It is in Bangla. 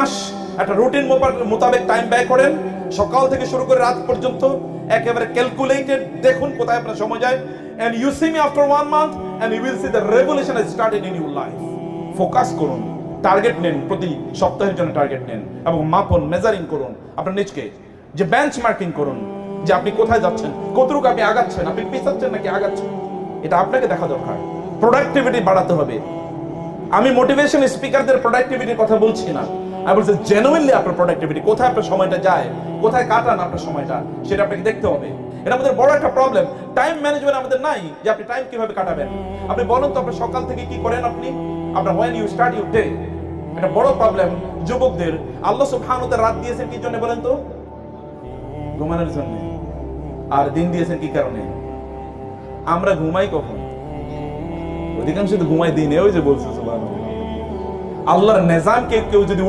মাস একটা রুটিন মোতাবেক টাইম ব্যয় করেন, সকাল থেকে শুরু করে রাত পর্যন্ত একেবারে ক্যালকুলেটেড দেখুন কোথায় আপনার সময় যায়, and you see me after 1 month and you will see the revolution has started in your life. Focus করুন, টার্গেট নেন, প্রতি সপ্তাহের জন্য টার্গেট নেন এবং মাপুন, মেজারিং করুন আপনার নিজকে, যে বেঞ্চমার্কিং করুন যে আপনি কোথায় যাচ্ছেন, কতটুকু আপনি আগাচ্ছেন, আপনি পিছাচ্ছেন নাকি আগাচ্ছেন, এটা আপনাকে দেখা দরকার। প্রোডাক্টিভিটি বাড়াতে হবে। আমি মোটিভেশন স্পিকারদের প্রোডাক্টিভিটির কথা বলছি না, আমি বলছি জেনুইনলি আপনার প্রোডাক্টিভিটি কোথায় আপনার সময়টা যায়, কোথায় কাটান আপনার সময়টা, সেটা আপনাকে দেখতে হবে। এটা আমাদের বড় একটা প্রবলেম, টাইম ম্যানেজমেন্ট আমাদের নাই, যে আপনি টাইম কিভাবে কাটাবেন। আপনি বলুন তো আপনার সকাল থেকে কি করেন আপনি, আপনার when you start your day। এটা বড় প্রবলেম যুবকদের। আল্লাহ সুবহানাহু ওয়া তাআলা রাত দিয়েছেন কি জন্য বলেন তো? ঘুমানোর জন্য। আর দিন দিয়েছেন কি কারণে? আমরা ঘুমাই কখন? অধিকাংশ তো ঘুমাই দিনে। ওই যে বলছে সুবহানাল্লাহ, আল্লাহর নিজামকে কেউ যদি